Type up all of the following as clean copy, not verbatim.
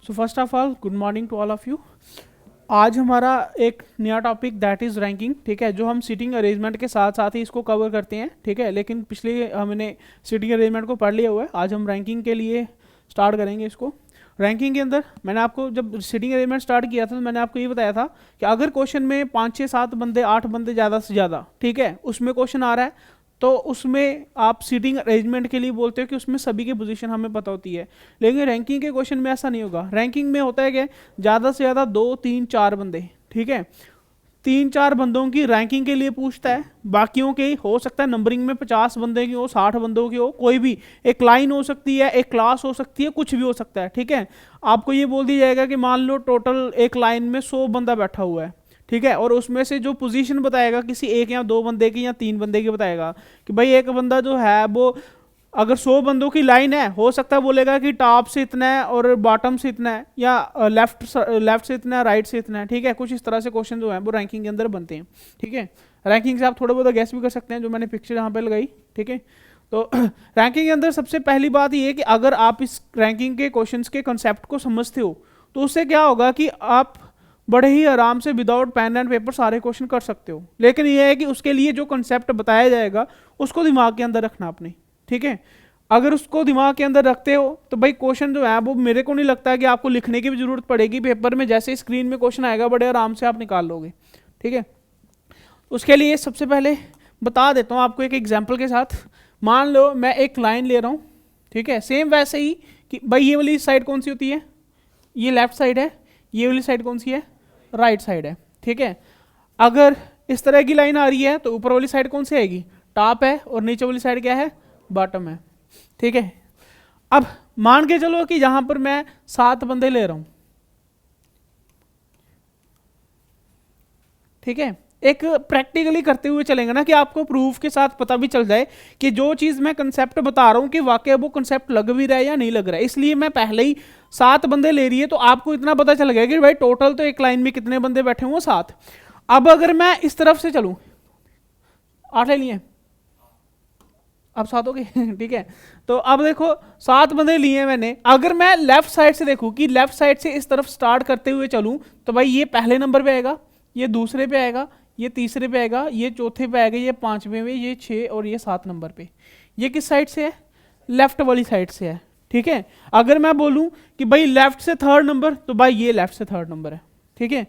So first of all good morning to all of you. आज हमारा एक नया टॉपिक दैट इज़ रैंकिंग, ठीक है, जो हम सीटिंग अरेंजमेंट के साथ साथ ही इसको कवर करते हैं, ठीक है। लेकिन पिछले हमने सीटिंग अरेंजमेंट को पढ़ लिया हुआ है, आज हम रैंकिंग के लिए स्टार्ट करेंगे इसको। रैंकिंग के अंदर मैंने आपको जब सीटिंग अरेंजमेंट स्टार्ट किया था तो मैंने आपको ये बताया था कि अगर क्वेश्चन में 5 6 7 बंदे 8 बंदे ज़्यादा से ज़्यादा, ठीक है, उसमें क्वेश्चन आ रहा है तो उसमें आप सीटिंग अरेंजमेंट के लिए बोलते हो कि उसमें सभी की पोजीशन हमें पता होती है। लेकिन रैंकिंग के क्वेश्चन में ऐसा नहीं होगा। रैंकिंग में होता है कि ज़्यादा से ज़्यादा 2 3 4 बंदे, ठीक है, 3 4 बंदों की रैंकिंग के लिए पूछता है। बाकियों के हो सकता है नंबरिंग में 50 बंदे की हो, 60 बंदों की हो, कोई भी एक लाइन हो सकती है, एक क्लास हो सकती है, कुछ भी हो सकता है, ठीक है। आपको ये बोल दिया जाएगा कि मान लो टोटल एक लाइन में 100 बंदा बैठा हुआ है, ठीक है, और उसमें से जो पोजीशन बताएगा किसी एक या 2 बंदे की या 3 बंदे की बताएगा कि भाई एक बंदा जो है वो अगर 100 बंदों की लाइन है, हो सकता है बोलेगा कि टॉप से इतना है और बॉटम से इतना है, या लेफ्ट से इतना है, राइट से इतना है, ठीक है। कुछ इस तरह से क्वेश्चन जो है वो रैंकिंग के अंदर बनते हैं, ठीक है। रैंकिंग से आप थोड़ा बहुत गैस भी कर सकते हैं, जो मैंने पिक्चर यहाँ पे लगाई, ठीक है। तो रैंकिंग के अंदर सबसे पहली बात ये है कि अगर आप इस रैंकिंग के क्वेश्चन के कंसेप्ट को समझते हो तो उससे क्या होगा कि आप बड़े ही आराम से विदाउट पेन एंड पेपर सारे क्वेश्चन कर सकते हो। लेकिन यह है कि उसके लिए जो कंसेप्ट बताया जाएगा उसको दिमाग के अंदर रखना आपने, ठीक है। अगर उसको दिमाग के अंदर रखते हो तो भाई क्वेश्चन जो है वो मेरे को नहीं लगता है कि आपको लिखने की भी जरूरत पड़ेगी पेपर में। जैसे स्क्रीन में क्वेश्चन आएगा बड़े आराम से आप निकाल लोगे, ठीक है। उसके लिए सबसे पहले बता देता हूँ आपको एक एग्जाम्पल के साथ। मान लो मैं एक लाइन ले रहा हूँ, ठीक है, सेम वैसे ही कि भाई ये वाली साइड कौन सी होती है, ये लेफ्ट साइड है, ये वाली साइड कौन सी है, राइट साइड है, ठीक है। अगर इस तरह की लाइन आ रही है तो ऊपर वाली साइड कौन सी आएगी, टॉप है, और नीचे वाली साइड क्या है, बॉटम है, ठीक है। अब मान के चलो कि यहां पर मैं 7 बंदे ले रहा हूं, ठीक है। एक प्रैक्टिकली करते हुए चलेंगे ना कि आपको प्रूफ के साथ पता भी चल जाए कि जो चीज मैं कंसेप्ट बता रहा हूं कि वाकई वो कंसेप्ट लग भी रहा है या नहीं लग रहा है। इसलिए मैं पहले ही 7 बंदे ले रही है तो आपको इतना पता चल गया कि भाई टोटल तो एक लाइन में कितने बंदे बैठे हुए, 7। अब अगर मैं इस तरफ से चलूं, 8 ले लिए, अब 7 हो गए ठीक है। तो अब देखो 7 बंदे लिए मैंने। अगर मैं लेफ्ट साइड से देखूं कि लेफ्ट साइड से इस तरफ स्टार्ट करते हुए चलूं तो भाई ये पहले नंबर पे आएगा, ये दूसरे पे आएगा, ये तीसरे पे आएगा, ये चौथे पे आएगा, ये 5वें में, ये 6 और ये 7 नंबर पे। ये किस साइड से है, लेफ्ट वाली साइड से है, ठीक है। अगर मैं बोलूं कि भाई लेफ्ट से 3rd नंबर तो भाई ये लेफ्ट से 3rd नंबर है, ठीक है।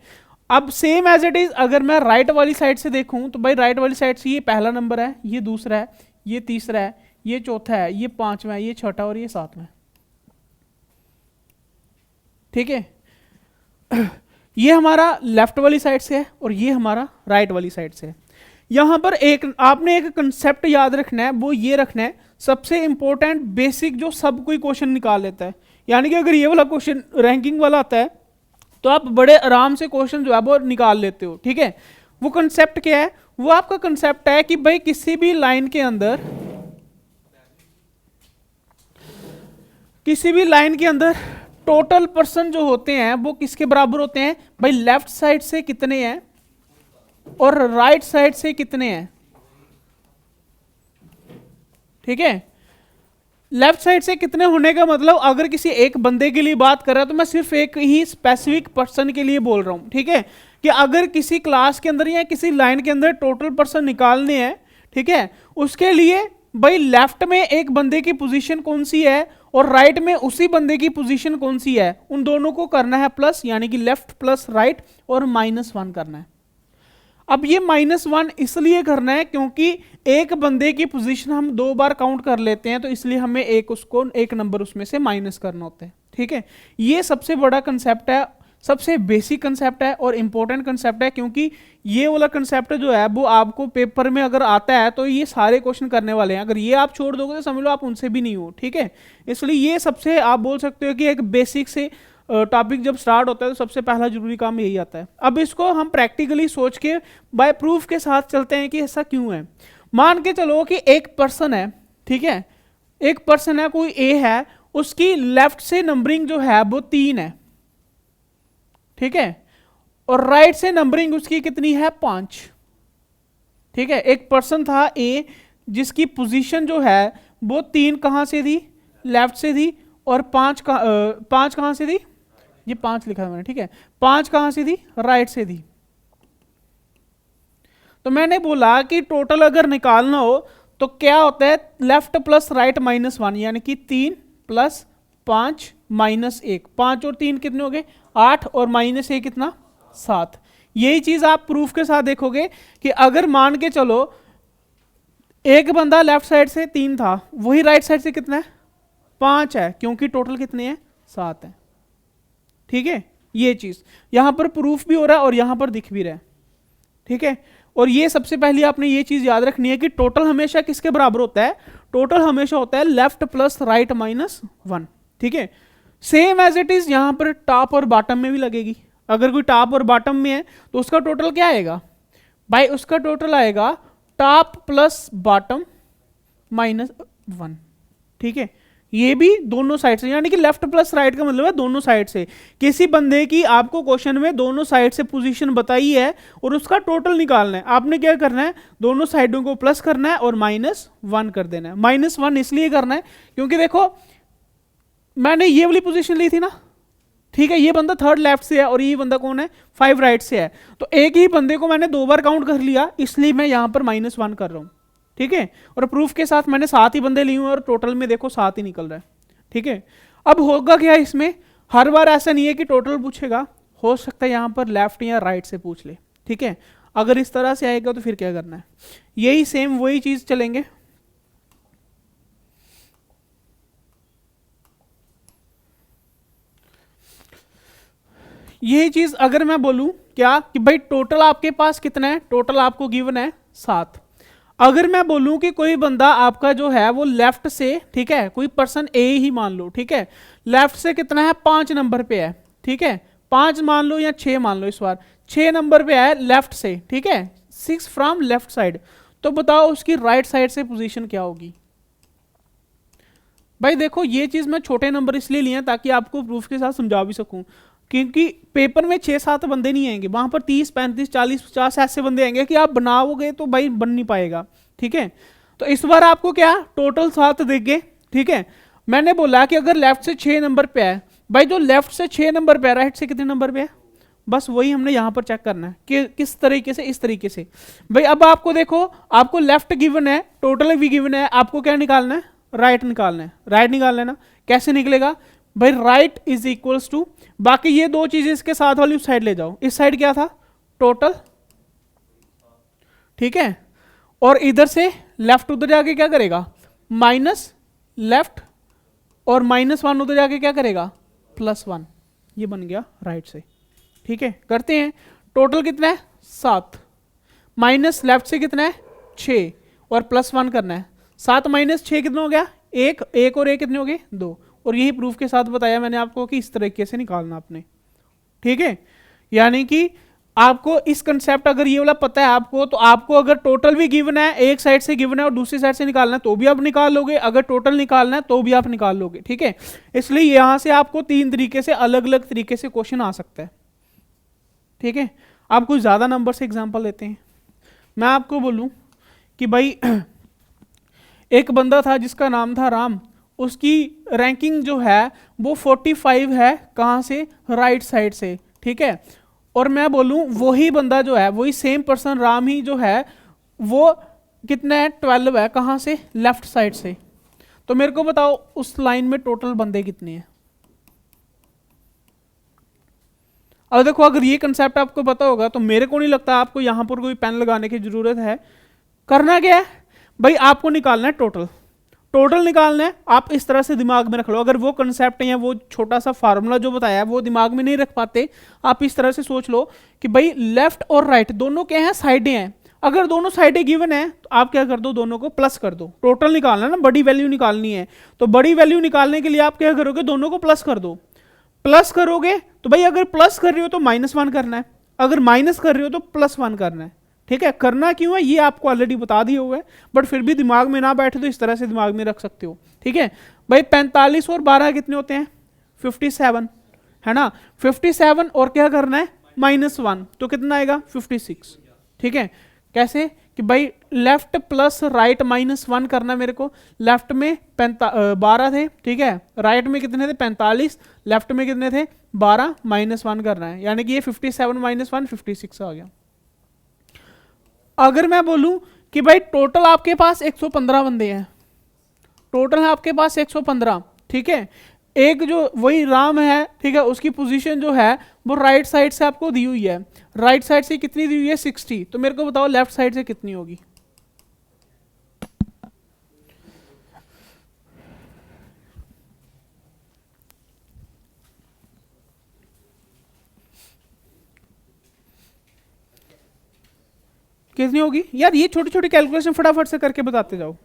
अब सेम एज इट इज अगर मैं राइट वाली साइड से देखूं तो भाई राइट वाली साइड से ये पहला नंबर है, ये दूसरा है, ये तीसरा है, ये चौथा है, ये 5वां है, ये 6ठा और ये 7वां, ठीक है। ये हमारा लेफ्ट वाली साइड से है और ये हमारा राइट वाली साइड से है। यहां पर एक आपने एक कंसेप्ट याद रखना है, वो ये रखना है सबसे इंपॉर्टेंट बेसिक जो सब कोई क्वेश्चन निकाल लेता है। यानी कि अगर ये वाला क्वेश्चन रैंकिंग वाला आता है तो आप बड़े आराम से क्वेश्चन जो है वो निकाल लेते हो, ठीक है। वो कंसेप्ट क्या है, वो आपका कंसेप्ट है कि भाई किसी भी लाइन के अंदर, किसी भी लाइन के अंदर टोटल पर्सन जो होते हैं वो किसके बराबर होते हैं, भाई लेफ्ट साइड से कितने हैं और राइट साइड से कितने हैं, ठीक है। लेफ्ट साइड से कितने होने का मतलब अगर किसी एक बंदे के लिए बात कर रहा है तो मैं सिर्फ एक ही स्पेसिफिक पर्सन के लिए बोल रहा हूं, ठीक है। कि अगर किसी क्लास के अंदर या किसी लाइन के अंदर टोटल पर्सन निकालने हैं, ठीक है, उसके लिए भाई लेफ्ट में एक बंदे की पोजीशन कौन सी है और राइट में उसी बंदे की पोजीशन कौन सी है, उन दोनों को करना है प्लस, यानी कि लेफ्ट प्लस राइट, और -1 करना है। अब ये -1 इसलिए करना है क्योंकि एक बंदे की पोजीशन हम 2 बार काउंट कर लेते हैं, तो इसलिए हमें एक नंबर उसमें से माइनस करना होता है, ठीक है। ये सबसे बड़ा कंसेप्ट है, सबसे बेसिक कंसेप्ट है और इंपॉर्टेंट कंसेप्ट है, क्योंकि ये वाला कंसेप्ट जो है वो आपको पेपर में अगर आता है तो ये सारे क्वेश्चन करने वाले हैं। अगर ये आप छोड़ दोगे तो समझ लो आप उनसे भी नहीं हो, ठीक है। इसलिए ये सबसे आप बोल सकते हो कि एक बेसिक से टॉपिक जब स्टार्ट होता है तो सबसे पहला जरूरी काम यही आता है। अब इसको हम प्रैक्टिकली सोच के बाय प्रूफ के साथ चलते हैं कि ऐसा क्यों है। मान के चलो कि एक पर्सन है, ठीक है, एक पर्सन है, कोई ए है, उसकी लेफ्ट से नंबरिंग जो है वो 3 है, ठीक है, और राइट से नंबरिंग उसकी कितनी है, 5, ठीक है। एक पर्सन था ए जिसकी पोजीशन जो है वो 3 कहां से थी, लेफ्ट से थी, और 5 कहां से थी, ये 5 लिखा था मैंने, ठीक है। 5 कहां से थी? राइट से थी। तो मैंने बोला कि टोटल अगर निकालना हो तो क्या होता है, लेफ्ट प्लस राइट माइनस 1, यानी कि 3 प्लस 5 माइनस 1। 5 और 3 कितने हो गए? 8, और माइनस 1 कितना? 7। यही चीज आप प्रूफ के साथ देखोगे कि अगर मान के चलो एक बंदा लेफ्ट साइड से 3 था, वही राइट साइड से कितना है? 5 है, क्योंकि टोटल कितने हैं? 7 है। ठीक है, ये चीज यहां पर प्रूफ भी हो रहा है और यहां पर दिख भी रहा है। ठीक है, और ये सबसे पहले आपने ये चीज याद रखनी है कि टोटल हमेशा किसके बराबर होता है? टोटल हमेशा होता है लेफ्ट प्लस राइट माइनस 1। ठीक है, सेम एज इट इज यहां पर टॉप और बॉटम में भी लगेगी। अगर कोई टॉप और बॉटम में है तो उसका टोटल क्या आएगा भाई? उसका टोटल आएगा टॉप प्लस बॉटम माइनस 1। ठीक है, ये भी दोनों साइड से, यानी कि लेफ्ट प्लस राइट का मतलब है दोनों साइड से। किसी बंदे की आपको क्वेश्चन में दोनों साइड से पोजीशन बताई है और उसका टोटल निकालना है, आपने क्या करना है? दोनों साइडों को प्लस करना है और -1 कर देना है। -1 इसलिए करना है क्योंकि देखो मैंने ये वाली पोजीशन ली थी ना, ठीक है, ये बंदा 3rd लेफ्ट से है और ये बंदा कौन है? 5 राइट से है। तो एक ही बंदे को मैंने 2 बार काउंट कर लिया, इसलिए मैं यहां पर -1 कर रहा हूं। ठीक है, और प्रूफ के साथ मैंने 7 ही बंदे लिए हुए और टोटल में देखो 7 ही निकल रहा है। ठीक है, अब होगा क्या इसमें? हर बार ऐसा नहीं है कि टोटल पूछेगा, हो सकता है यहां पर लेफ्ट या राइट से पूछ ले। ठीक है, अगर इस तरह से आएगा तो फिर क्या करना है? यही सेम वही चीज चलेंगे। यही चीज अगर मैं बोलूं क्या कि भाई टोटल आपके पास कितना है? टोटल आपको गिवन है 7। अगर मैं बोलूं कि कोई बंदा आपका जो है वो लेफ्ट से, ठीक है, कोई पर्सन ए ही मान लो, ठीक है, लेफ्ट से कितना है? 5 नंबर पे है। ठीक है, 5 मान लो या 6 मान लो, इस बार 6 नंबर पे है लेफ्ट से। ठीक है, 6 फ्रॉम लेफ्ट साइड। तो बताओ उसकी राइट साइड से पोजीशन क्या होगी? भाई देखो ये चीज मैं छोटे नंबर इसलिए लिए हैं ताकि आपको प्रूफ के साथ समझा भी सकूं, क्योंकि पेपर में 6-7 बंदे नहीं आएंगे, वहां पर 30, 35, 40, 50 ऐसे बंदे आएंगे कि आप बनाओगे तो भाई बन नहीं पाएगा। ठीक है, तो इस बार आपको क्या टोटल 7 देंगे। ठीक है, मैंने बोला कि अगर लेफ्ट से 6 नंबर पे है, भाई जो लेफ्ट से 6 नंबर पे है राइट से कितने नंबर पे है? बस वही हमने यहां पर चेक करना है कि किस तरीके से, इस तरीके से। भाई अब आपको देखो, आपको लेफ्ट गिवन है, टोटल भी गिवन है, आपको क्या निकालना है? राइट निकालना है। राइट निकालना है ना, कैसे निकलेगा भाई? राइट इज इक्वल्स टू, बाकी ये दो चीजें इसके साथ वाली उस साइड ले जाओ। इस साइड क्या था? टोटल। ठीक है, और इधर से लेफ्ट उधर जाके क्या करेगा? माइनस लेफ्ट, और -1 उधर जाके क्या करेगा? +1। ये बन गया राइट से। ठीक है, करते हैं। टोटल कितना है? 7, माइनस लेफ्ट से कितना है? 6, और +1 करना है। 7 - 6 कितना हो गया? 1, 1 और 1 कितने हो गए? 2। और यही प्रूफ के साथ बताया मैंने आपको कि इस तरीके से निकालना आपने। ठीक है, यानी कि आपको इस कंसेप्ट अगर ये वाला पता है आपको, तो आपको अगर टोटल भी गिवन है, एक साइड से गिवन है और दूसरी साइड से निकालना है तो भी आप निकाल लोगे, अगर टोटल निकालना है तो भी आप निकाल लोगे। ठीक है, इसलिए यहां से आपको 3 तरीके से, अलग अलग तरीके से क्वेश्चन आ सकता है। ठीक है, आप कुछ ज्यादा नंबर से एग्जाम्पल लेते हैं। मैं आपको बोलूं कि भाई एक बंदा था जिसका नाम था राम, उसकी रैंकिंग जो है वो 45 है, कहाँ से? राइट साइड से। ठीक है, और मैं बोलूं वही बंदा जो है, वही सेम पर्सन राम ही जो है वो कितना है? 12 है, कहाँ से? लेफ्ट साइड से। तो मेरे को बताओ उस लाइन में टोटल बंदे कितने हैं? अब देखो अगर ये कंसेप्ट आपको पता होगा तो मेरे को नहीं लगता आपको यहां पर कोई पेन लगाने की जरूरत है। करना क्या है भाई? आपको निकालना है टोटल। टोटल निकालना है, आप इस तरह से दिमाग में रख लो। अगर वो कंसेप्ट या वो छोटा सा फार्मूला जो बताया है वो दिमाग में नहीं रख पाते, आप इस तरह से सोच लो कि भाई लेफ्ट और राइट दोनों क्या हैं? साइडें हैं। अगर दोनों साइडें गिवन है तो आप क्या कर दो? दोनों को प्लस कर दो। टोटल निकालना है ना, बड़ी वैल्यू निकालनी है, तो बड़ी वैल्यू निकालने के लिए आप क्या करोगे? दोनों को प्लस कर दो। प्लस करोगे तो भाई अगर प्लस कर रहे हो तो -1 करना है, अगर माइनस कर रहे हो तो +1 करना है। ठीक है, करना क्यों है ये आपको ऑलरेडी बता दिया हुआ है, बट फिर भी दिमाग में ना बैठे तो इस तरह से दिमाग में रख सकते हो। ठीक है भाई, 45 और 12 कितने होते हैं? 57 है ना। 57 और क्या करना है? -1, तो कितना आएगा? 56। ठीक है, कैसे कि भाई लेफ्ट प्लस राइट -1 करना है मेरे को। लेफ्ट में 12 थे, ठीक है, राइट में कितने थे 45, लेफ्ट में कितने थे 12, -1 करना है, यानी कि ये 57 - 1 56 आ गया। अगर मैं बोलूं कि भाई टोटल आपके पास 115 बंदे हैं, टोटल है आपके पास 115, ठीक है, एक जो वही राम है, ठीक है, उसकी पोजीशन जो है वो राइट साइड से आपको दी हुई है, राइट साइड से कितनी दी हुई है 60, तो मेरे को बताओ लेफ्ट साइड से कितनी होगी। कितनी होगी यार, ये छोटी छोटी कैलकुलेशन फटाफट से करके बताते जाओ।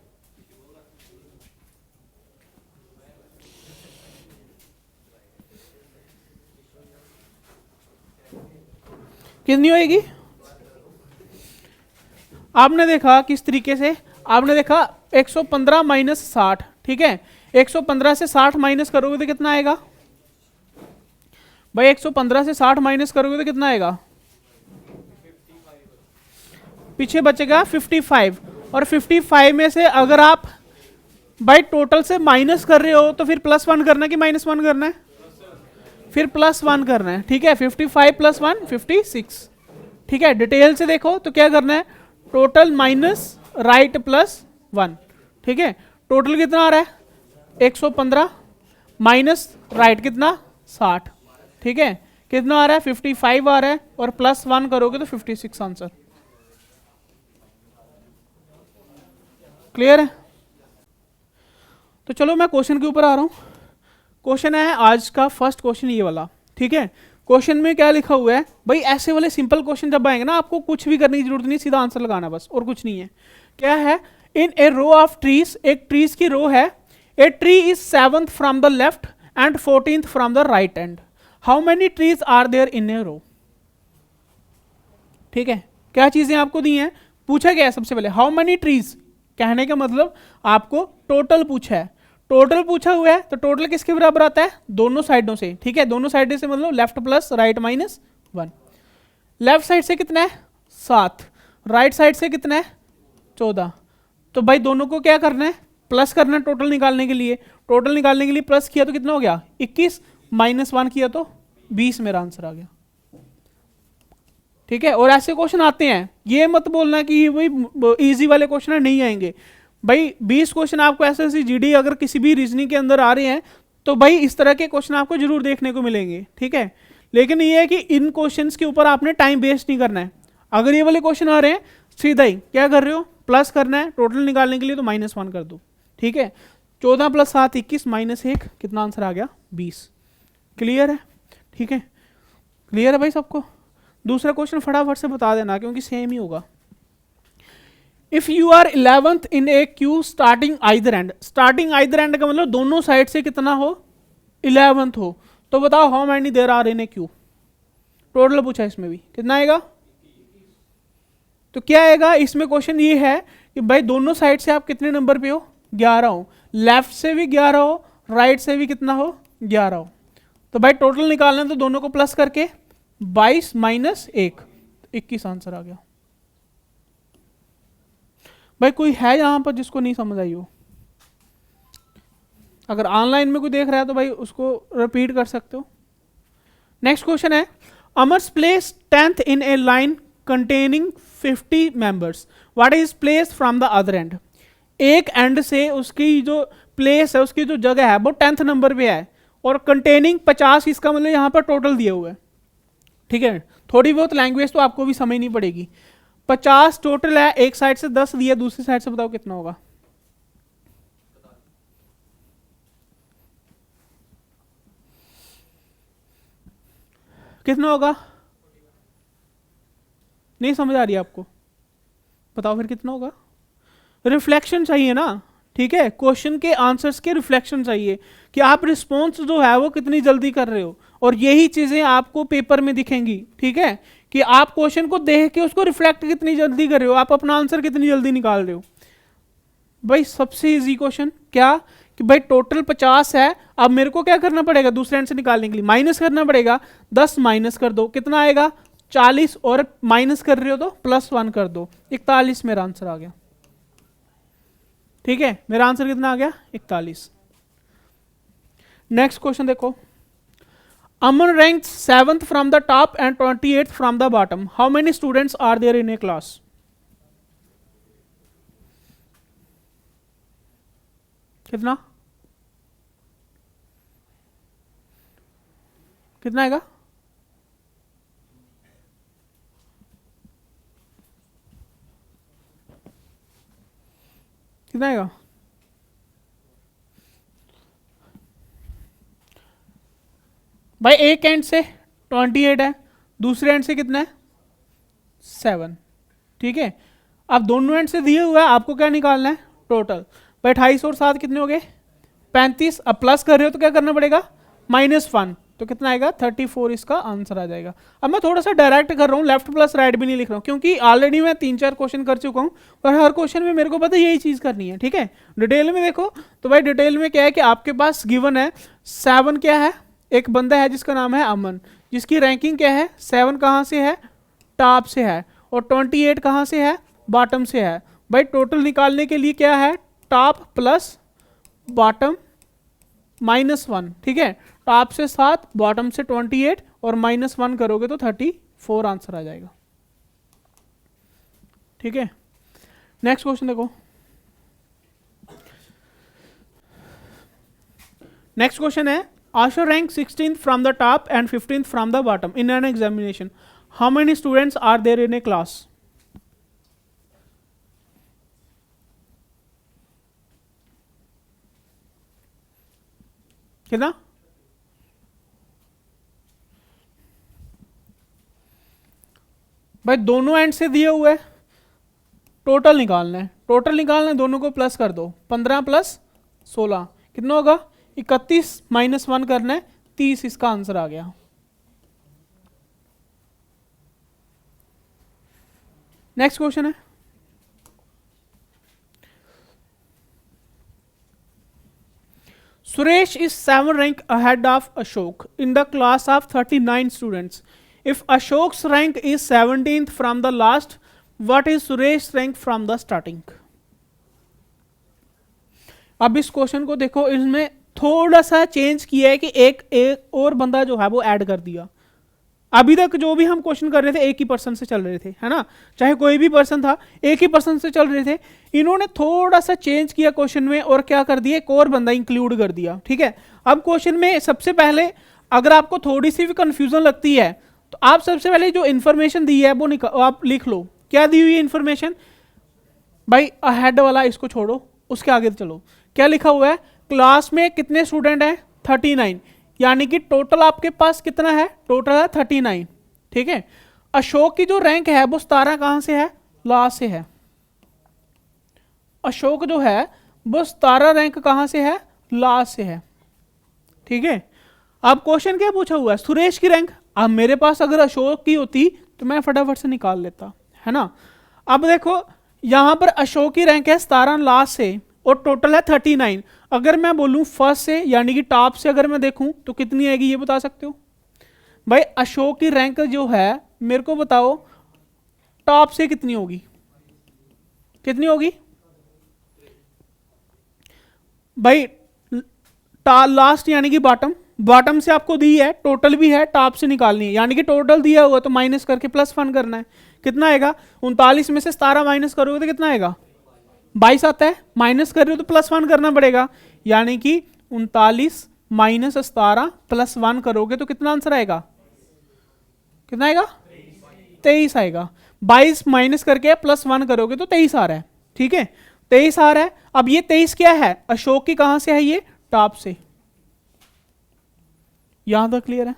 कितनी होएगी, आपने देखा किस तरीके से, आपने देखा 115 - 60, ठीक है, 115 से 60 माइनस करोगे तो कितना आएगा भाई, 115 से 60 माइनस करोगे तो कितना आएगा, पीछे बचेगा 55, और 55 में से अगर आप भाई टोटल से माइनस कर रहे हो तो फिर +1 करना है कि -1 करना है, फिर +1 करना है, ठीक है, 55 + 1 56, ठीक है, डिटेल से देखो तो क्या करना है, टोटल माइनस राइट +1, ठीक है, टोटल कितना आ रहा है 115 माइनस राइट कितना 60, ठीक है, कितना आ रहा है 55 आ रहा है, और +1 करोगे तो 56 आंसर। क्लियर है। तो चलो मैं क्वेश्चन के ऊपर आ रहा हूँ। क्वेश्चन है आज का फर्स्ट क्वेश्चन ये वाला, ठीक है, क्वेश्चन में क्या लिखा हुआ है भाई, ऐसे वाले सिंपल क्वेश्चन जब आएंगे ना आपको कुछ भी करने की जरूरत नहीं, सीधा आंसर लगाना बस, और कुछ नहीं है। क्या है, in a row of trees, एक ट्रीज की रो है, a tree is 7th from the left end 14th from the right end, how many trees are there in a row. ठीक है, क्या चीजें आपको दी हैं, पूछा गया है सबसे पहले हाउ मेनी ट्रीज, कहने का मतलब आपको टोटल पूछा है, टोटल पूछा हुआ है तो टोटल किसके बराबर आता है, दोनों साइडों से, ठीक है, दोनों साइड से मतलब left plus right -1, left side से कितना है 7, राइट साइड से कितना है 14, तो भाई दोनों को क्या करना है प्लस करना है टोटल निकालने के लिए, टोटल निकालने के लिए प्लस किया तो कितना हो गया 21, -1 किया तो 20, मेरा आंसर आ गया। ठीक है, और ऐसे क्वेश्चन आते हैं, ये मत बोलना कि भाई इजी वाले क्वेश्चन नहीं आएंगे, भाई 20 क्वेश्चन आपको ऐसे ऐसे जीडी अगर किसी भी रीजनिंग के अंदर आ रहे हैं तो भाई इस तरह के क्वेश्चन आपको जरूर देखने को मिलेंगे, ठीक है, लेकिन ये है कि इन क्वेश्चंस के ऊपर आपने टाइम वेस्ट नहीं करना है। अगर ये वाले क्वेश्चन आ रहे हैं सीधा ही क्या कर रहे हो, प्लस करना है, टोटल निकालने के लिए तो -1 कर दो, ठीक है, 14 + 7 21 -1 कितना आंसर आ गया 20। क्लियर है, ठीक है, क्लियर है भाई सबको। दूसरा क्वेश्चन फटाफट से बता देना क्योंकि सेम ही होगा। If you are 11th in a queue starting either end, starting either end का मतलब दोनों साइड से कितना हो 11th हो, तो बताओ how many there are in a queue, total पूछा इसमें भी कितना आएगा, तो क्या आएगा इसमें क्वेश्चन ये है कि भाई दोनों साइड से आप कितने नंबर पे हो 11 हो, लेफ्ट से भी 11 हो, राइट से भी कितना हो 11 हो, तो भाई टोटल निकालना तो दोनों को प्लस करके 22 - 1 21 आंसर आ गया। भाई कोई है यहां पर जिसको नहीं समझ आई हो, अगर ऑनलाइन में कोई देख रहा है तो भाई उसको रिपीट कर सकते हो। नेक्स्ट क्वेश्चन है, Amar's place 10th in a line containing 50 members, what is place from the other end, एक एंड से उसकी जो प्लेस है, उसकी जो जगह है वो 10th नंबर पे है, और कंटेनिंग 50, इसका मतलब यहाँ पर टोटल दिए हुए हैं, ठीक है, थोड़ी बहुत लैंग्वेज तो आपको भी समझनी पड़ेगी। 50 टोटल है, एक साइड से 10 दिया, दूसरी साइड से बताओ कितना होगा, कितना होगा, नहीं समझ आ रही आपको, बताओ फिर कितना होगा, रिफ्लेक्शन चाहिए ना, ठीक है, क्वेश्चन के आंसर्स के रिफ्लेक्शन चाहिए कि आप रिस्पॉन्स जो है वो कितनी जल्दी कर रहे हो, और यही चीजें आपको पेपर में दिखेंगी, ठीक है, कि आप क्वेश्चन को देख के उसको रिफ्लेक्ट कितनी जल्दी कर रहे हो, आप अपना आंसर कितनी जल्दी निकाल रहे हो। भाई सबसे इजी क्वेश्चन क्या कि भाई टोटल 50 है, अब मेरे को क्या करना पड़ेगा दूसरे एंड से निकालने के लिए माइनस करना पड़ेगा, 10 माइनस कर दो कितना आएगा 40 और माइनस कर रहे हो तो +1 कर दो, 41 मेरा आंसर आ गया। ठीक है, मेरा आंसर कितना आ गया? 41। नेक्स्ट क्वेश्चन देखो, Aman ranked 7th from the top end 28th from the bottom, how many students are there in a class? कितना कितना आएगा? कितना आएगा? भाई एक एंड से 28 है, दूसरे एंड से कितना है? 7। ठीक है, अब दोनों एंड से दिए हुआ है, आपको क्या निकालना है? टोटल। भाई 28 और 7 कितने हो गए? 35। अब प्लस कर रहे हो तो क्या करना पड़ेगा? -1, तो कितना आएगा? 34 इसका आंसर आ जाएगा। अब मैं थोड़ा सा डायरेक्ट कर रहा हूँ, लेफ्ट प्लस राइट भी नहीं लिख रहा हूँ, क्योंकि ऑलरेडी मैं 3-4 क्वेश्चन कर चुका हूँ और हर क्वेश्चन में मेरे को पता है यही चीज़ करनी है। ठीक है, डिटेल में देखो तो भाई डिटेल में क्या है कि आपके पास गिवन है 7 क्या है, एक बंदा है जिसका नाम है अमन, जिसकी रैंकिंग क्या है? 7 कहाँ से है? टॉप से है, और 28 कहाँ से है? बॉटम से है। भाई टोटल निकालने के लिए क्या है? Top plus bottom -1। ठीक है, टॉप से 7, बॉटम से 28 और -1 करोगे तो 34 आंसर आ जाएगा। ठीक है, नेक्स्ट क्वेश्चन देखो, नेक्स्ट क्वेश्चन है, Asha rank 16th from the top end 15th from the bottom in an examination, how many students are there in a class? कितना? भाई दोनों एंड से दिए हुए, टोटल निकालना है, टोटल निकालना है, दोनों को प्लस कर दो, 15 + 16 कितना होगा? 31 -1 करना है, 30 इसका आंसर आ गया। नेक्स्ट क्वेश्चन है, Suresh is 7 rank ahead of Ashok in the class of 39 students. If Ashok's rank is 17th from the last, what is Suresh's rank from the starting? अब इस क्वेश्चन को देखो, इसमें थोड़ा सा चेंज किया है कि एक और बंदा जो है वो ऐड कर दिया। अभी तक जो भी हम क्वेश्चन कर रहे थे एक ही पर्सन से चल रहे थे, है ना, चाहे कोई भी पर्सन था एक ही पर्सन से चल रहे थे। इन्होंने थोड़ा सा चेंज किया क्वेश्चन में और क्या कर दिया? एक और बंदा इंक्लूड कर दिया। ठीक है, अब क्वेश्चन में सबसे पहले अगर आपको थोड़ी सी भी कंफ्यूजन लगती है तो आप सबसे पहले जो इन्फॉर्मेशन दी है वो आप लिख लो। क्या दी हुई है इन्फॉर्मेशन? भाई अहेड वाला इसको छोड़ो, उसके आगे चलो। क्या लिखा हुआ है? क्लास में कितने स्टूडेंट हैं? 39, यानी कि टोटल आपके पास कितना है? टोटल है 39। ठीक है, अशोक की जो रैंक है वो 17 कहां से है? लास्ट से है। अशोक जो है वो 17 रैंक कहां से है? लास्ट से है। ठीक है, अब क्वेश्चन क्या पूछा हुआ है? सुरेश की रैंक। अब मेरे पास अगर अशोक की होती तो मैं फटाफट से निकाल लेता, है ना। अब देखो यहां पर अशोक की रैंक है 17 लास्ट से और टोटल है 39। अगर मैं बोलूं फर्स्ट से यानी कि टॉप से अगर मैं देखूं तो कितनी आएगी ये बता सकते हो? भाई अशोक की रैंक जो है मेरे को बताओ टॉप से कितनी होगी? कितनी होगी भाई? लास्ट यानी कि बॉटम, बॉटम से आपको दी है, टोटल भी है, टॉप से निकालनी है, यानी कि टोटल दिया हुआ तो माइनस करके +1 करना है। कितना आएगा? 39 में से 17 माइनस करोगे तो कितना आएगा? 22 आता है। माइनस कर रहे हो तो +1 करना पड़ेगा, यानी कि 39 - 17 +1 करोगे तो कितना आंसर आएगा? कितना आएगा? 23 आएगा। 22 माइनस करके +1 करोगे तो 23 आ रहा है। ठीक है, 23 आ रहा है। अब ये 23 क्या है? अशोक की कहां से है? ये टॉप से। यहां तक क्लियर है?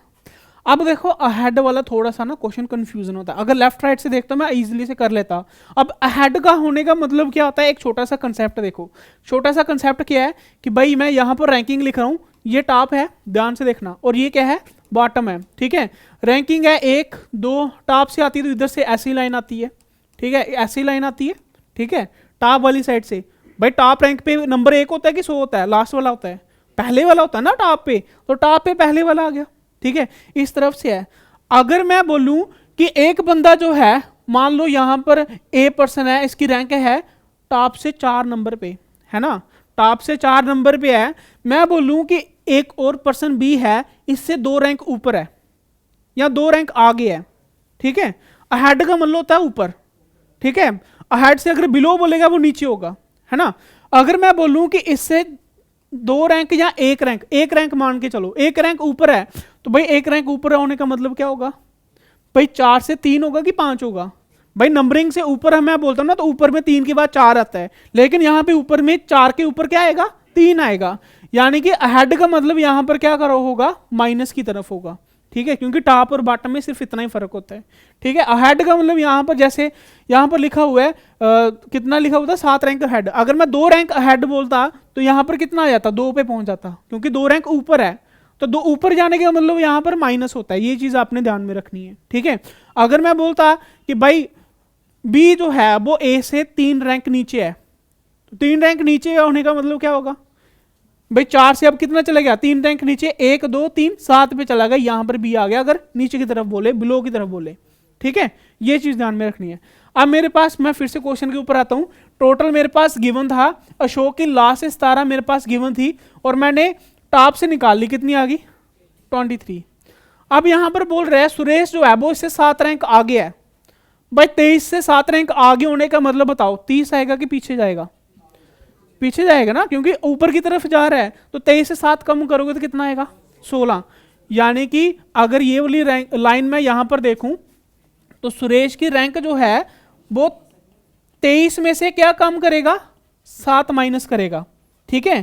अब देखो अहेड वाला थोड़ा सा ना क्वेश्चन कंफ्यूजन होता है। अगर लेफ्ट राइट से देखता मैं इजीली से कर लेता। अब अहेड का होने का मतलब क्या होता है? एक छोटा सा कंसेप्ट देखो। छोटा सा कंसेप्ट क्या है कि भाई मैं यहां पर रैंकिंग लिख रहा हूं, ये टॉप है, ध्यान से देखना, और ये क्या है? बॉटम है। ठीक है, रैंकिंग है 1 2, टॉप से आती है तो इधर से ऐसी लाइन आती है। ठीक है, ऐसी लाइन आती है। ठीक है, टॉप वाली साइड से। भाई टॉप रैंक पे नंबर 1 होता है कि 100 होता है? लास्ट वाला होता है, पहले वाला होता है ना टॉप पे, तो टॉप पे पहले वाला आ गया। ठीक है, इस तरफ से है। अगर मैं बोलूं कि एक बंदा जो है, मान लो यहां पर ए पर्सन है, इसकी रैंक है टॉप से 4 नंबर पे, है ना, टॉप से 4 नंबर पे है। मैं बोलूं कि एक और पर्सन बी है, इससे 2 रैंक ऊपर है या 2 रैंक आगे है, ठीक है। अहेड का मतलब होता है ऊपर, ठीक है। अहेड से अगर बिलो बोलेगा वो नीचे होगा, है ना। अगर मैं बोलूं कि इससे 2 रैंक या 1 रैंक, 1 रैंक मान के चलो, 1 रैंक ऊपर है, तो भाई 1 रैंक ऊपर होने का मतलब क्या होगा भाई, 4 से 3 होगा कि 5 होगा। भाई नंबरिंग से ऊपर मैं बोलता हूं ना, तो ऊपर में 3 के बाद 4 आता है, लेकिन यहां पे ऊपर में 4 के ऊपर क्या आएगा, 3 आएगा। यानी कि अहेड का मतलब यहां पर क्या करो होगा, माइनस की तरफ होगा, ठीक है, क्योंकि टॉप और बॉटम में सिर्फ इतना ही फर्क होता है, ठीक है। अहेड का मतलब यहां पर जैसे यहां पर लिखा हुआ है कितना लिखा हुआ था, 7 रैंक अहेड। अगर मैं 2 रैंक अहेड बोलता तो यहां पर कितना आ जाता, 2 पे पहुंच जाता, क्योंकि 2 रैंक ऊपर है, तो 2 ऊपर जाने का मतलब यहां पर माइनस होता है। ये चीज आपने ध्यान में रखनी है, ठीक है। अगर मैं बोलता कि भाई बी जो है वो ए से 3 रैंक नीचे है, तो 3 रैंक नीचे होने का मतलब क्या होगा भाई, 4 से अब कितना चला गया, 3 रैंक नीचे, 1 2 3 7 पे चला गया, यहां पर बी आ गया, अगर नीचे की तरफ बोले, बिलो की तरफ बोले, ठीक है। ये चीज ध्यान में रखनी है। अब मेरे पास, मैं फिर से क्वेश्चन के ऊपर आता हूं। टोटल मेरे पास गिवन था, अशोक की लास्ट 17 मेरे पास गिवन थी, और मैंने टॉप से निकाल ली, कितनी आ गई 23। अब यहां पर बोल रहे हैं सुरेश जो है वो इससे 7 रैंक आगे है। भाई 23 से 7 रैंक आगे होने का मतलब बताओ, 30 आएगा कि पीछे जाएगा, पीछे जाएगा ना, क्योंकि ऊपर की तरफ जा रहा है। तो 23 से 7 कम करोगे तो कितना आएगा, 16। यानी कि अगर ये वाली रैंक लाइन में यहां पर देखूं, तो सुरेश की रैंक जो है वो 23 में से क्या कम करेगा, 7 माइनस करेगा, ठीक है।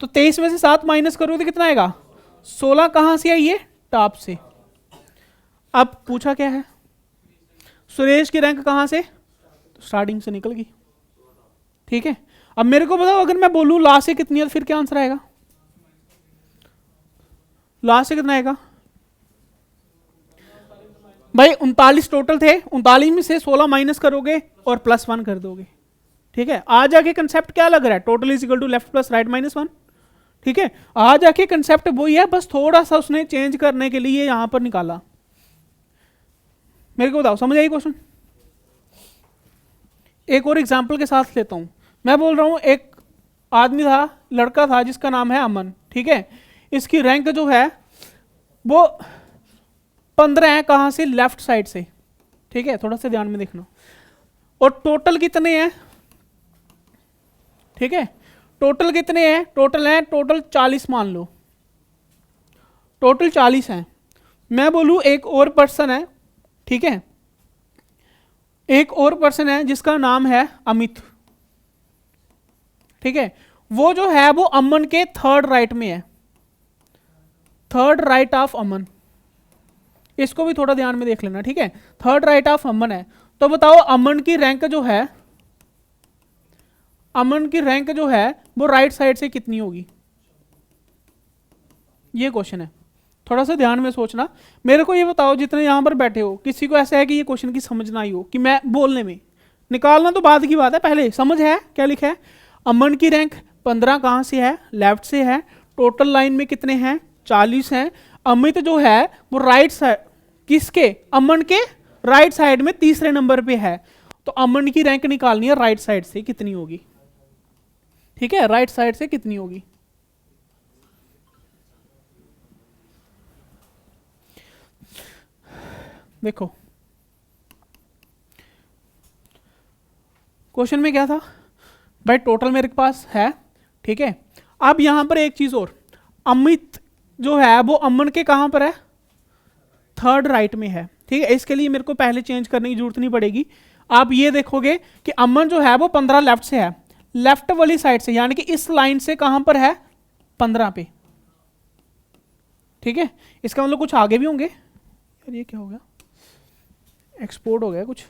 तो 23 में से 7 माइनस करोगे तो कितना आएगा, 16। कहां से आई ये, टॉप से। अब पूछा क्या है, सुरेश की रैंक कहां से, तो स्टार्टिंग से निकल गई, ठीक है। अब मेरे को बताओ, अगर मैं बोलूं लास्ट से कितनी है, तो फिर क्या आंसर आएगा, लास्ट से कितना आएगा भाई, 39 टोटल थे, 39 में से 16 माइनस करोगे और +1 कर दोगे, ठीक है। आज आके कंसेप्ट क्या लग रहा है, total is equal to left plus right -1, ठीक है। आज आके कंसेप्ट वही है, बस थोड़ा सा उसने चेंज करने के लिए यहां पर निकाला। मेरे को बताओ, समझ आई क्वेश्चन। एक और एग्जाम्पल के साथ लेता हूं। मैं बोल रहा हूं एक आदमी था, लड़का था, जिसका नाम है अमन, ठीक है। इसकी रैंक जो है वो 15 है, कहां से, लेफ्ट साइड से, ठीक है। थोड़ा सा ध्यान में देखना। और टोटल कितने हैं, ठीक है, टोटल कितने हैं, टोटल 40 मान लो, टोटल 40 हैं। मैं बोलूं एक और पर्सन है, ठीक है, एक और पर्सन है जिसका नाम है अमित, ठीक है। वो जो है वो अमन के 3rd राइट में है, 3rd राइट ऑफ अमन। इसको भी थोड़ा ध्यान में देख लेना, ठीक है। 3rd राइट ऑफ अमन है। तो बताओ अमन की रैंक जो है, अमन की रैंक जो है वो राइट साइड से कितनी होगी, ये क्वेश्चन है। थोड़ा सा ध्यान में सोचना। मेरे को ये बताओ, जितने यहां पर बैठे हो, किसी को ऐसा है कि ये क्वेश्चन की समझ ना आई हो, कि मैं बोलने में, निकालना तो बाद की बात है, पहले समझ है क्या लिखा है। अमन की रैंक 15 कहां से है, लेफ्ट से है। टोटल लाइन में कितने हैं, 40 हैं। अमित जो है वो राइट साइड, किसके, अमन के राइट साइड में 3रे नंबर पे है। तो अमन की रैंक निकालनी है राइट साइड से कितनी होगी, ठीक है, राइट साइड से कितनी होगी। देखो क्वेश्चन में क्या था भाई, टोटल मेरे पास है, ठीक है। अब यहां पर एक चीज और, अमित जो है वो अमन के कहां पर है, 3rd राइट में है, ठीक है। इसके लिए मेरे को पहले चेंज करने की जरूरत नहीं पड़ेगी। आप ये देखोगे कि अमन जो है वो 15 लेफ्ट से है, लेफ्ट वाली साइड से, यानी कि इस लाइन से कहां पर है, 15 पे, ठीक है। इसका मतलब कुछ आगे भी होंगे यार, ये क्या हो गया, एक्सपोर्ट हो गया कुछ,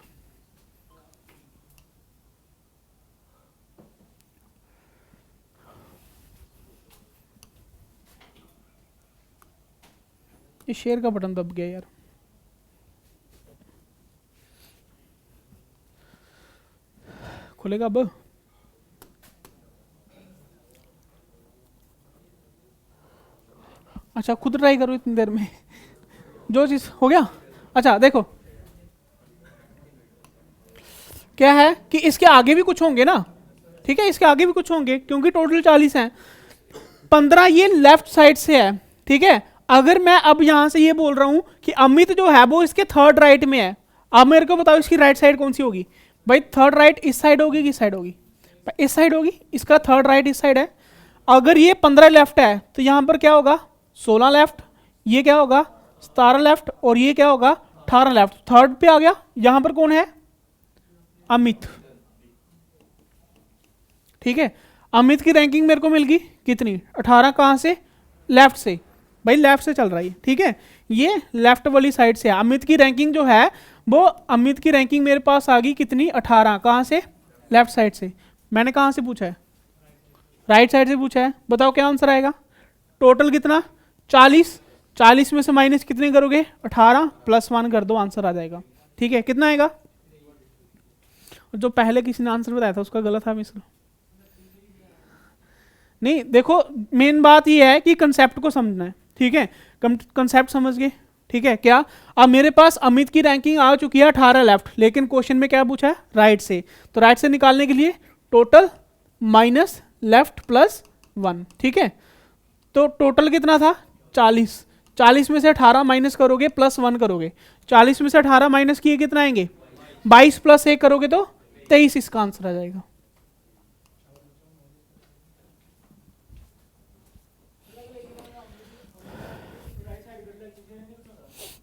ये शेयर का बटन दब गया यार। खुलेगा अब, अच्छा खुद ट्राई करो इतनी देर में। जो चीज हो गया, अच्छा देखो क्या है कि इसके आगे भी कुछ होंगे ना, ठीक है, इसके आगे भी कुछ होंगे क्योंकि टोटल 40 हैं। 15 ये लेफ्ट साइड से है, ठीक है। अगर मैं अब यहां से ये बोल रहा हूं कि अमित जो है वो इसके थर्ड राइट में है, अब मेरे को बताओ इसकी राइट साइड कौन सी होगी? भाई थर्ड राइट इस साइड होगी कि इस साइड होगी? इस साइड होगी, इसका थर्ड राइट इस साइड है। अगर ये 15 लेफ्ट है तो यहां पर क्या होगा? 16 लेफ्ट, ये क्या होगा? 17 लेफ्ट, और ये क्या होगा? 18 लेफ्ट। थर्ड पे आ गया, यहां पर कौन है? अमित, ठीक है। अमित की रैंकिंग मेरे को मिल गई कितनी? 18। कहां से? लेफ्ट से, भाई लेफ्ट से चल रहा है, ठीक है। ये लेफ्ट वाली साइड से है। अमित की रैंकिंग जो है वो, अमित की रैंकिंग मेरे पास आ गई कितनी? 18। कहां से? लेफ्ट साइड से। मैंने कहां से पूछा है? राइट साइड से पूछा है। बताओ क्या आंसर आएगा? टोटल कितना? 40। 40 में से माइनस कितने करोगे? 18 प्लस 1 कर दो, आंसर आ जाएगा, ठीक है। कितना आएगा? जो पहले किसी ने आंसर बताया था उसका गलत था मिसल। नहीं देखो, मेन बात ये है कि कंसेप्ट को समझना है, ठीक है। कंसेप्ट समझ गए, ठीक है। क्या अब मेरे पास अमित की रैंकिंग आ चुकी है 18 लेफ्ट, लेकिन क्वेश्चन में क्या पूछा है? राइट से। तो राइट से निकालने के लिए टोटल माइनस लेफ्ट प्लस 1, ठीक है। तो टोटल कितना था? 40। 40 में से 18 माइनस करोगे, प्लस 1 करोगे। 40 में से 18 माइनस किए कितना आएंगे? 22 प्लस 1 करोगे तो 23 इसका आंसर आ जाएगा।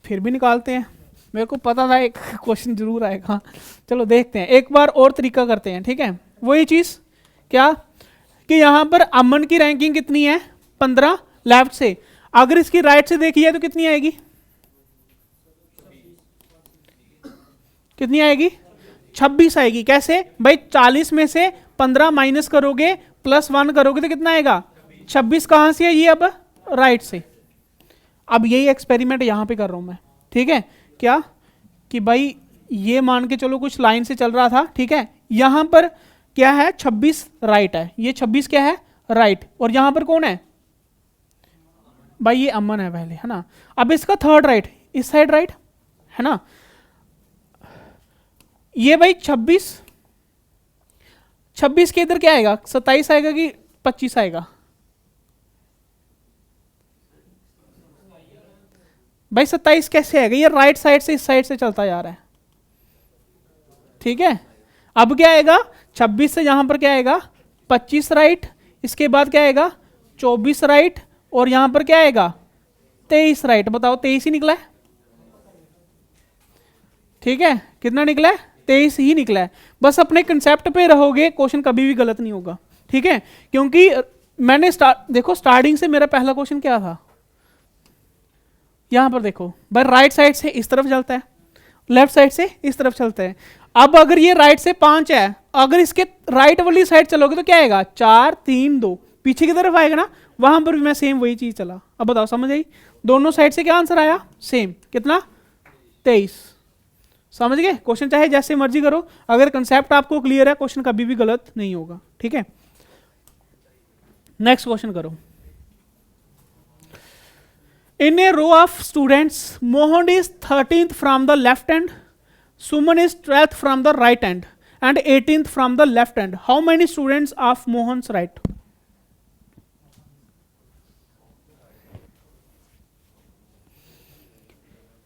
फिर भी निकालते हैं, मेरे को पता था एक क्वेश्चन जरूर आएगा। चलो देखते हैं, एक बार और तरीका करते हैं, ठीक है। वही चीज क्या कि यहां पर अमन की रैंकिंग कितनी है? 15 लेफ्ट से। अगर इसकी राइट से देखी है तो कितनी आएगी? कितनी आएगी? 26 आएगी। कैसे भाई? 40 में से 15 माइनस करोगे, प्लस 1 करोगे तो कितना आएगा? 26। कहां से है ये? अब राइट से। अब यही एक्सपेरिमेंट यहां पे कर रहा हूं मैं, ठीक है। क्या कि भाई ये मान के चलो कुछ लाइन से चल रहा था, ठीक है। यहां पर क्या है? 26 राइट है, ये 26 क्या है? राइट। और यहां पर कौन है? भाई ये अमन है पहले, है ना। अब इसका थर्ड राइट इस साइड राइट है ना। ये भाई 26 के इधर क्या आएगा? 27 आएगा कि 25 आएगा? भाई 27 कैसे आएगा? ये राइट साइड से इस साइड से चलता जा रहा है, ठीक है। अब क्या आएगा? 26 से यहां पर क्या आएगा? 25 राइट, इसके बाद क्या आएगा? 24 राइट, और यहां पर क्या आएगा? 23 राइट। बताओ 23 ही निकला है, ठीक है। कितना निकला है? 23 ही निकला है। बस अपने कंसेप्ट पे रहोगे, क्वेश्चन कभी भी गलत नहीं होगा, ठीक है। क्योंकि मैंने देखो स्टार्टिंग से मेरा पहला क्वेश्चन क्या था? यहां पर देखो भाई, राइट साइड से इस तरफ चलता है, लेफ्ट साइड से इस तरफ चलता है। अब अगर ये राइट से 5 है, अगर इसके राइट वाली साइड चलोगे तो क्या आएगा? 4 3 2, पीछे की तरफ आएगा ना। वहां पर भी मैं सेम वही चीज चला। अब बताओ समझ आई? दोनों साइड से क्या आंसर आया? सेम। कितना? 23। समझ गए? क्वेश्चन चाहे जैसे मर्जी करो, अगर कंसेप्ट आपको क्लियर है क्वेश्चन कभी भी गलत नहीं होगा, ठीक है। नेक्स्ट क्वेश्चन करो। In a row of students, Mohan is 13th from the left end, Suman is 12th from the right end, and 18th from the left end. How many students of Mohan's right?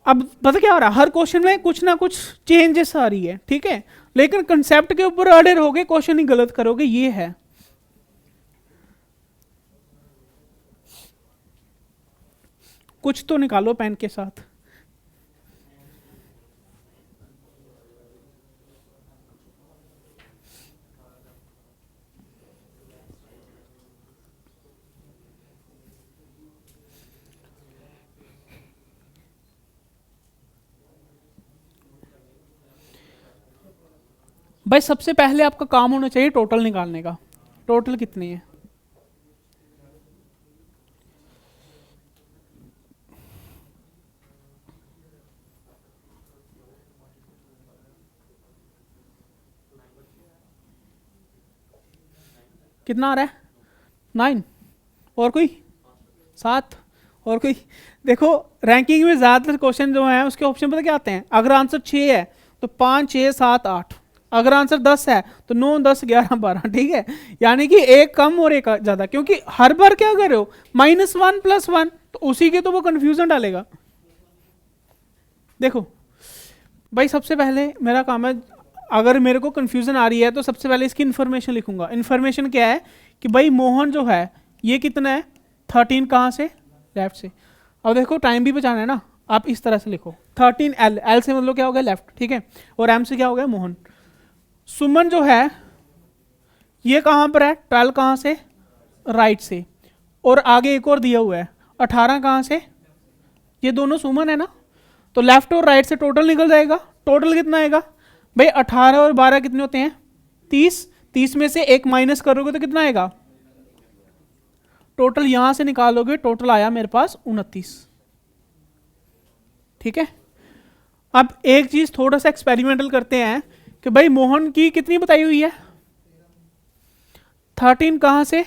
अब पता क्या हो रहा है? हर question में कुछ ना कुछ चेंजेस आ रही है, ठीक है। लेकिन कंसेप्ट के ऊपर अड़े रहोगे, क्वेश्चन ही गलत करोगे, ये है। कुछ तो निकालो पेन के साथ। भाई सबसे पहले आपका काम होना चाहिए टोटल निकालने का। टोटल कितनी है? कितना आ रहा है? 9। और कोई? 7। और कोई? देखो रैंकिंग में ज्यादातर क्वेश्चन जो है उसके ऑप्शन पता क्या आते हैं? अगर आंसर 6 है तो 5 6 7 8, अगर आंसर 10 है तो 9 10 11 12, ठीक है, यानी कि एक कम और एक ज्यादा, क्योंकि हर बार क्या कर रहे हो -1 + 1, तो उसी के तो वो कंफ्यूजन डालेगा। देखो भाई, सबसे पहले मेरा काम है, अगर मेरे को कंफ्यूजन आ रही है तो सबसे पहले इसकी इन्फॉर्मेशन लिखूंगा। इन्फॉर्मेशन क्या है कि भाई मोहन जो है ये कितना है 13, कहाँ से, लेफ्ट से। अब देखो टाइम भी बचाना है ना, आप इस तरह से लिखो 13 L, L से मतलब क्या हो गया लेफ्ट, ठीक है, और M से क्या हो गया मोहन। सुमन जो है ये कहाँ पर है 12, कहाँ से, राइट से, और आगे एक और दिया हुआ है 18, कहाँ से, ये दोनों सुमन है ना, तो लेफ्ट और राइट से टोटल निकल जाएगा। टोटल कितना आएगा भाई, 18 और 12 कितने होते हैं 30, 30 में से एक माइनस करोगे तो कितना आएगा, टोटल यहां से निकालोगे, टोटल आया मेरे पास 29, ठीक है। अब एक चीज थोड़ा सा एक्सपेरिमेंटल करते हैं कि भाई मोहन की कितनी बताई हुई है 13, कहां से,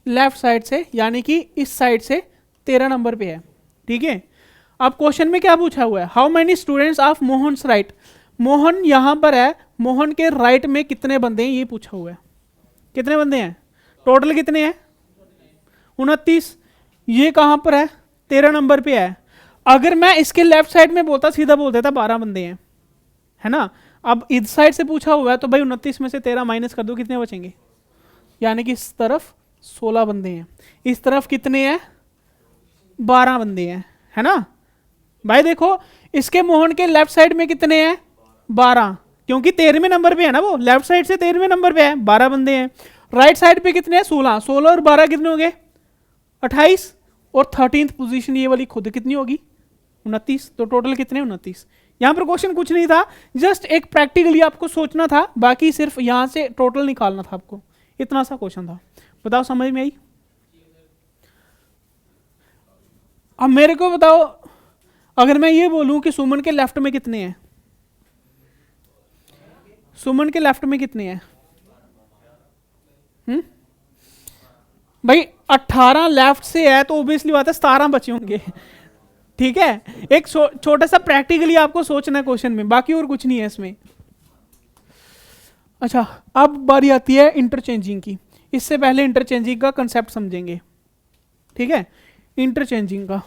लेफ्ट साइड से, यानी कि इस साइड से 13 नंबर पे है, ठीक है। अब क्वेश्चन में क्या पूछा हुआ है, how many students of Mohan's right, Mohan यहां पर है, मोहन के राइट में कितने बंदे हैं ये पूछा हुआ है, कितने बंदे हैं, टोटल कितने हैं 29, ये कहां पर है 13 नंबर पे है। अगर मैं इसके लेफ्ट साइड में बोलता, सीधा बोल देता 12 बंदे हैं, है ना। अब इस साइड से पूछा हुआ है तो भाई 29 में से 13 माइनस कर दो, कितने बचेंगे, यानी कि इस तरफ 16 बंदे हैं, इस तरफ कितने हैं 12 बंदे हैं, है ना। भाई देखो इसके मोहन के लेफ्ट साइड में कितने हैं 12, क्योंकि 13वें नंबर पे है ना, वो लेफ्ट साइड से 13वें नंबर पे है, 12 बंदे हैं। राइट साइड पे कितने हैं 16, 16 और 12 कितने हो गए 28, और 13th पोजीशन ये वाली खुद कितनी होगी 29, तो टोटल कितने 29। यहां पर क्वेश्चन कुछ नहीं था, जस्ट एक प्रैक्टिकली आपको सोचना था, बाकी सिर्फ यहां से टोटल निकालना था आपको, इतना सा क्वेश्चन था। बताओ समझ में आई। अब मेरे को बताओ, अगर मैं ये बोलूं कि सुमन के लेफ्ट में कितने हैं, सुमन के लेफ्ट में कितने हैं, भाई 18 लेफ्ट से है तो ओबियसली बात है 17 बचे होंगे, ठीक है। एक छोटा सा प्रैक्टिकली आपको सोचना है क्वेश्चन में, बाकी और कुछ नहीं है इसमें। अच्छा, अब बारी आती है इंटरचेंजिंग की। इससे पहले इंटरचेंजिंग का कंसेप्ट समझेंगे, ठीक है। इंटरचेंजिंग का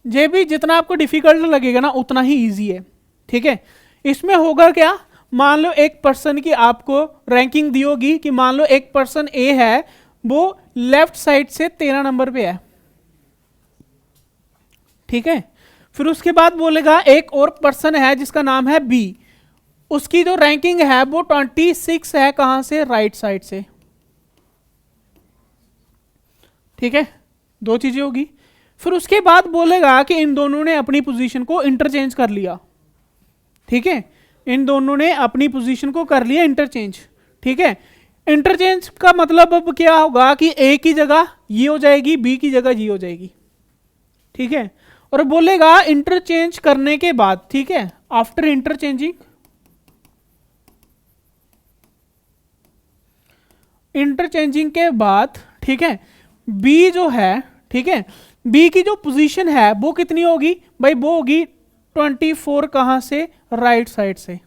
ये भी जितना आपको डिफिकल्ट लगेगा ना उतना ही इजी है, ठीक है। इसमें होगा क्या, मान लो एक पर्सन की आपको रैंकिंग दी होगी कि मान लो एक पर्सन ए है, वो लेफ्ट साइड से 13 नंबर पे है, ठीक है। फिर उसके बाद बोलेगा एक और पर्सन है जिसका नाम है बी, उसकी जो रैंकिंग है वो 26 है, कहां से, राइट साइड से, ठीक है। दो चीजें होगी। फिर उसके बाद बोलेगा कि इन दोनों ने अपनी पोजीशन को इंटरचेंज कर लिया, ठीक है, इन दोनों ने अपनी पोजीशन को कर लिया इंटरचेंज, ठीक है। इंटरचेंज का मतलब अब क्या होगा कि ए की जगह ये हो जाएगी, बी की जगह ये हो जाएगी, ठीक है। और बोलेगा इंटरचेंज करने के बाद, ठीक है, आफ्टर इंटरचेंजिंग, इंटरचेंजिंग के बाद, ठीक है, बी जो है, ठीक है, बी की जो पोजीशन है वो कितनी होगी भाई, वो होगी 24, कहां से, राइट साइड से,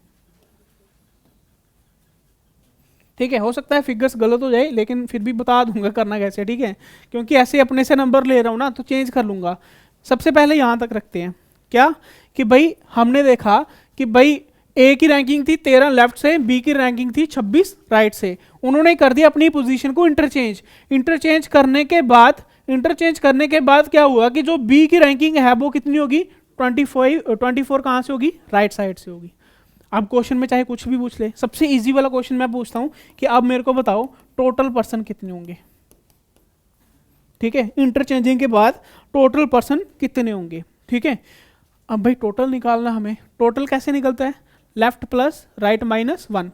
ठीक है। हो सकता है फिगर्स गलत हो जाए, लेकिन फिर भी बता दूंगा करना कैसे, ठीक है, क्योंकि ऐसे अपने से नंबर ले रहा हूं ना तो चेंज कर लूंगा। सबसे पहले यहां तक रखते हैं क्या, कि भाई हमने देखा कि भाई ए की रैंकिंग थी 13 लेफ्ट से, बी की रैंकिंग थी 26 राइट से, उन्होंने कर दिया अपनी पोजीशन को इंटरचेंज। इंटरचेंज करने के बाद, इंटरचेंज करने के बाद क्या हुआ कि जो बी की रैंकिंग है वो कितनी होगी 24 कहां से होगी, राइट साइड से होगी। अब क्वेश्चन में चाहे कुछ भी पूछ ले, सबसे इजी वाला क्वेश्चन मैं पूछता हूं कि अब मेरे को बताओ टोटल पर्सन कितने होंगे, ठीक है, इंटरचेंजिंग के बाद टोटल पर्सन कितने होंगे, ठीक है। अब भाई टोटल निकालना हमें, टोटल कैसे निकलता है, लेफ्ट प्लस राइट माइनस 1,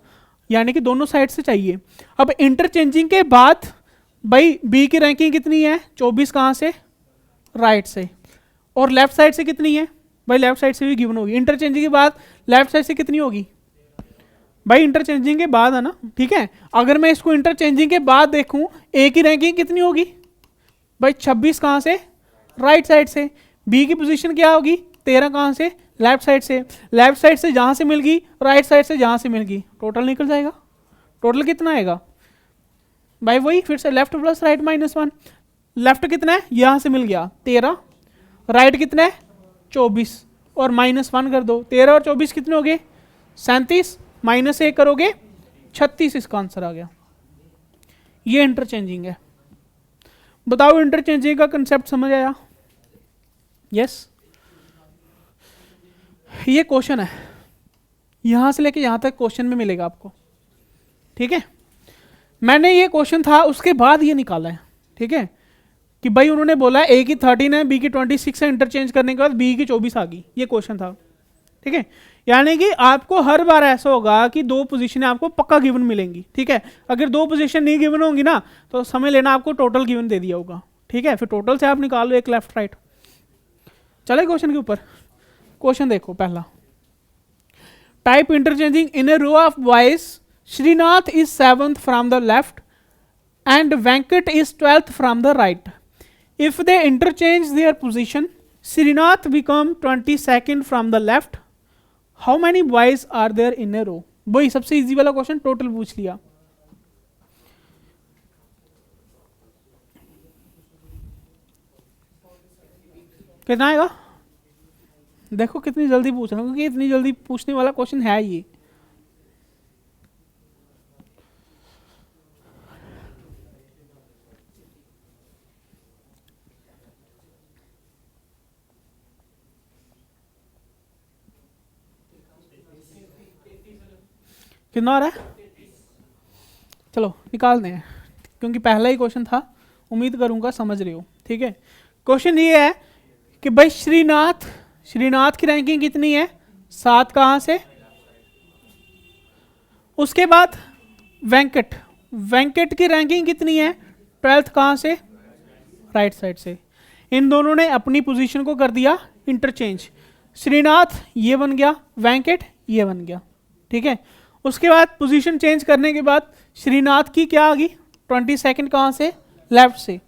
यानी कि दोनों साइड से चाहिए। अब इंटरचेंजिंग के बाद भाई बी की रैंकिंग कितनी है 24, कहां से, राइट से, और लेफ्ट साइड से कितनी है भाई, लेफ्ट साइड से भी गिवन होगी। इंटरचेंजिंग के बाद लेफ्ट साइड से कितनी होगी भाई, इंटरचेंजिंग के बाद है ना, ठीक है। अगर मैं इसको इंटरचेंजिंग के बाद देखूं, ए की रैंकिंग कितनी होगी भाई 26, कहां से, राइट साइड से, बी की पोजीशन क्या होगी, 13 कहाँ से, लेफ्ट साइड से, लेफ्ट साइड से जहाँ से मिल गई, राइट साइड से जहाँ से मिल गई, टोटल निकल जाएगा। टोटल कितना आएगा भाई, वही फिर से लेफ्ट प्लस राइट -1। लेफ्ट कितना है, यहाँ से मिल गया 13, राइट कितना है 24 और -1 कर दो, 13 और 24 कितने हो गए 37, -1 करोगे 36, इसका आंसर आ गया। ये इंटरचेंजिंग है। बताओ इंटरचेंजिंग का कंसेप्ट समझ आया? यस। ये क्वेश्चन है, यहां से लेके यहां तक क्वेश्चन में मिलेगा आपको, ठीक है। मैंने ये क्वेश्चन था उसके बाद ये निकाला है, ठीक है, कि भाई उन्होंने बोला ए की 13 है, बी की 26 है, इंटरचेंज करने के बाद बी की 24 आ गई, ये क्वेश्चन था, ठीक है। यानी कि आपको हर बार ऐसा होगा कि दो पोजीशन आपको पक्का गिवन मिलेंगी, ठीक है। अगर दो पोजीशन नहीं गिवन होंगी ना तो समझ लेना आपको टोटल गिवन दे दिया होगा, ठीक है। फिर टोटल से आप निकाल लो एक लेफ्ट राइट। चले क्वेश्चन के ऊपर। क्वेश्चन देखो पहला, type interchanging in a row of boys, Srinath is 7th from the left end Venkat is 12th from the right. If they interchange their position, Srinath become 22nd from the left, how many boys are there in a row. वही सबसे easy वाला question, total पूछ लिया। कितना आएगा, देखो कितनी जल्दी पूछ रहा हूँ, क्योंकि इतनी जल्दी पूछने वाला क्वेश्चन है ये। कितना आ रहा है, चलो निकाल दें, क्योंकि पहला ही क्वेश्चन था, उम्मीद करूंगा समझ रहे हो, ठीक है। क्वेश्चन ये है कि भाई श्रीनाथ की रैंकिंग कितनी है, 7 कहाँ से, उसके बाद वेंकट की रैंकिंग कितनी है, 12th कहाँ से, राइट साइड से। इन दोनों ने अपनी पोजीशन को कर दिया इंटरचेंज, श्रीनाथ ये बन गया, वेंकट ये बन गया, ठीक है। उसके बाद पोजीशन चेंज करने के बाद श्रीनाथ की क्या आ गई, 22nd कहाँ से, लेफ्ट से।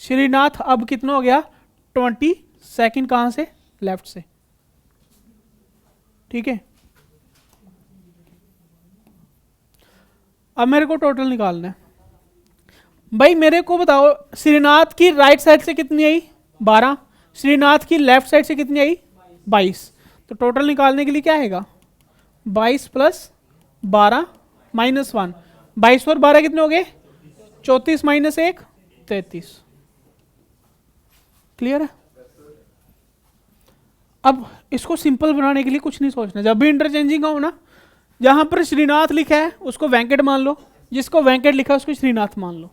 श्रीनाथ अब कितना हो गया, 22nd कहाँ से, लेफ्ट से, ठीक है। अब मेरे को टोटल निकालना है। भाई मेरे को बताओ, श्रीनाथ की राइट साइड से कितनी आई, 12, श्रीनाथ की लेफ्ट साइड से कितनी आई, 22। तो टोटल निकालने के लिए क्या आएगा, 22 + 12 -1, 22 और 12 कितने हो गए, 34 - 1 33। क्लियर है। अब इसको सिंपल बनाने के लिए कुछ नहीं सोचना, जब भी इंटरचेंजिंग का हो ना, जहां पर श्रीनाथ लिखा है उसको वेंकट मान लो, जिसको वेंकट लिखा है उसको श्रीनाथ मान लो,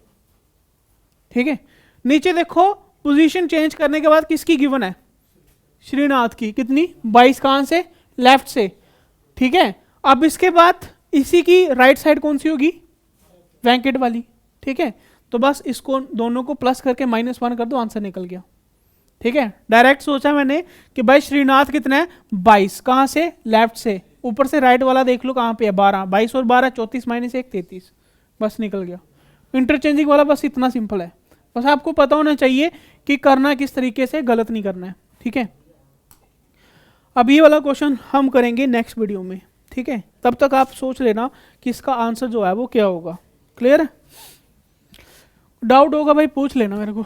ठीक है। नीचे देखो पोजीशन चेंज करने के बाद किसकी गिवन है, श्रीनाथ की, कितनी, 22 कहां से, लेफ्ट से, ठीक है। अब इसके बाद इसी की राइट साइड कौन सी होगी, वेंकट वाली, ठीक है। तो बस इसको दोनों को प्लस करके -1 कर दो, आंसर निकल गया, ठीक है। डायरेक्ट सोचा मैंने कि भाई श्रीनाथ कितना है, 22 कहां से, लेफ्ट से, ऊपर से राइट वाला देख लो कहां पे है, 12, 22 और 12 34 - 1 33, बस निकल गया। इंटरचेंजिंग वाला बस इतना सिंपल है, बस आपको पता होना चाहिए कि करना किस तरीके से, गलत नहीं करना है, ठीक है। अब ये वाला क्वेश्चन हम करेंगे नेक्स्ट वीडियो में, ठीक है। तब तक आप सोच लेना कि इसका आंसर जो है वो क्या होगा। क्लियर है, डाउट होगा भाई पूछ लेना मेरे को।